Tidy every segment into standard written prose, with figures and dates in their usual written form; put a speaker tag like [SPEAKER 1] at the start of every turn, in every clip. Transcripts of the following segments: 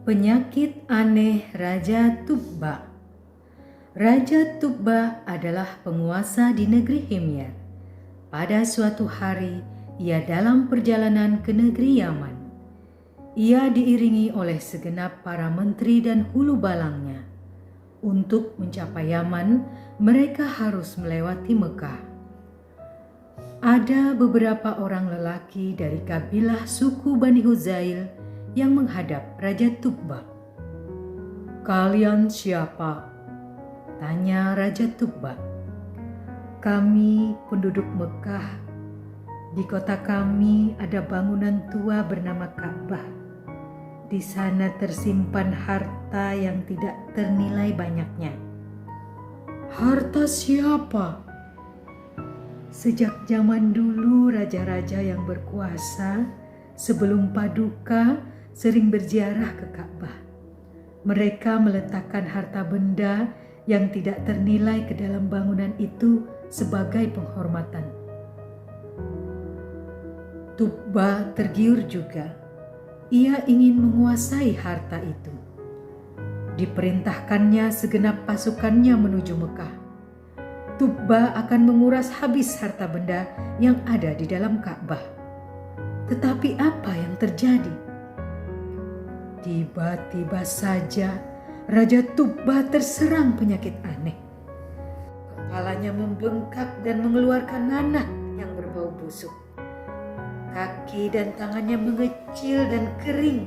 [SPEAKER 1] Penyakit aneh Raja Tubba. Raja Tubba adalah penguasa di negeri Himyar. Pada suatu hari, ia dalam perjalanan ke negeri Yaman. Ia diiringi oleh segenap para menteri dan hulu balangnya. Untuk mencapai Yaman, mereka harus melewati Mekah. Ada beberapa orang lelaki dari kabilah suku Bani Huzail yang menghadap Raja Tubba. "Kalian siapa?" tanya Raja Tubba. "Kami penduduk Mekah. Di kota kami ada bangunan tua bernama Ka'bah. Di sana tersimpan harta yang tidak ternilai banyaknya." "Harta siapa?" "Sejak zaman dulu raja-raja yang berkuasa sebelum Paduka sering berziarah ke Ka'bah. Mereka meletakkan harta benda yang tidak ternilai ke dalam bangunan itu sebagai penghormatan." Tubba tergiur juga. Ia ingin menguasai harta itu. Diperintahkannya segenap pasukannya menuju Mekah. Tubba akan menguras habis harta benda yang ada di dalam Ka'bah. Tetapi apa yang terjadi? Tiba-tiba saja Raja Tubba terserang penyakit aneh. Kepalanya membengkak dan mengeluarkan nanah yang berbau busuk. Kaki dan tangannya mengecil dan kering.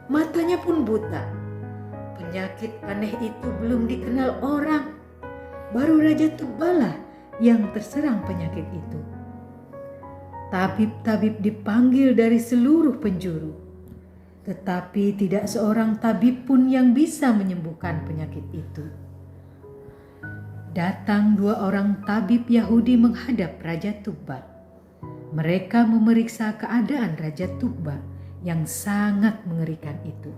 [SPEAKER 1] Matanya pun buta. Penyakit aneh itu belum dikenal orang. Baru Raja Tubba lah yang terserang penyakit itu. Tabib-tabib dipanggil dari seluruh penjuru. Tetapi tidak seorang tabib pun yang bisa menyembuhkan penyakit itu. Datang 2 orang tabib Yahudi menghadap Raja Tubba. Mereka memeriksa keadaan Raja Tubba yang sangat mengerikan itu.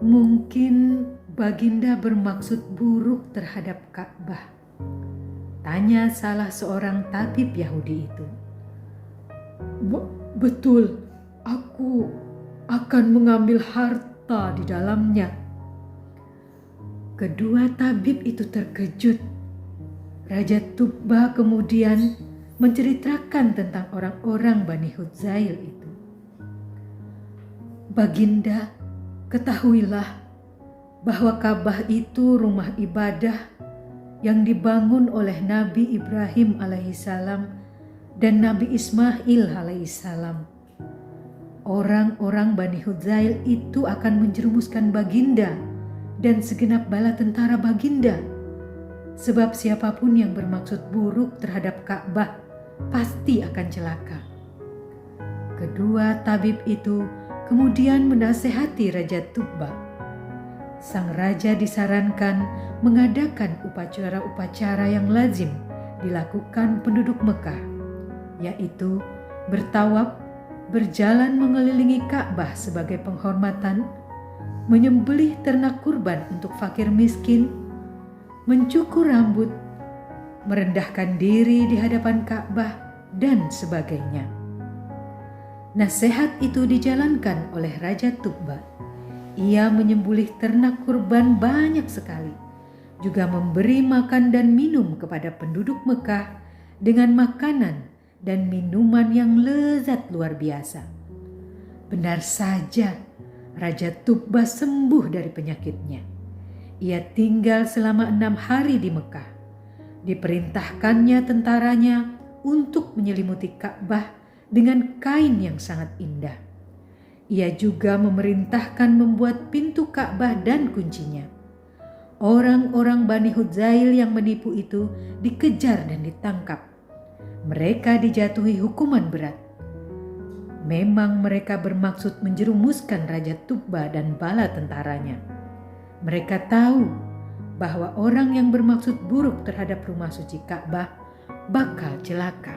[SPEAKER 1] "Mungkin Baginda bermaksud buruk terhadap Ka'bah?" tanya salah seorang tabib Yahudi itu. Betul. Aku akan mengambil harta di dalamnya." Kedua tabib itu terkejut. Raja Tubba kemudian menceritakan tentang orang-orang Bani Huzail itu. "Baginda, ketahuilah bahwa Ka'bah itu rumah ibadah yang dibangun oleh Nabi Ibrahim alaihissalam dan Nabi Ismail alaihissalam. Orang-orang Bani Huzail itu akan menjerumuskan Baginda dan segenap bala tentara Baginda. Sebab siapapun yang bermaksud buruk terhadap Ka'bah pasti akan celaka." Kedua tabib itu kemudian menasehati Raja Tubba. Sang raja disarankan mengadakan upacara-upacara yang lazim dilakukan penduduk Mekah, yaitu bertawaf, berjalan mengelilingi Ka'bah sebagai penghormatan, menyembelih ternak kurban untuk fakir miskin, mencukur rambut, merendahkan diri di hadapan Ka'bah, dan sebagainya. Nasihat itu dijalankan oleh Raja Tubba. Ia menyembelih ternak kurban banyak sekali, juga memberi makan dan minum kepada penduduk Mekah dengan makanan dan minuman yang lezat luar biasa. Benar saja, Raja Tubba sembuh dari penyakitnya. Ia tinggal selama 6 hari di Mekah. Diperintahkannya tentaranya untuk menyelimuti Ka'bah dengan kain yang sangat indah. Ia juga memerintahkan membuat pintu Ka'bah dan kuncinya. Orang-orang Bani Huzail yang menipu itu dikejar dan ditangkap. Mereka dijatuhi hukuman berat. Memang mereka bermaksud menjerumuskan Raja Tubba dan bala tentaranya. Mereka tahu bahwa orang yang bermaksud buruk terhadap rumah suci Ka'bah bakal celaka.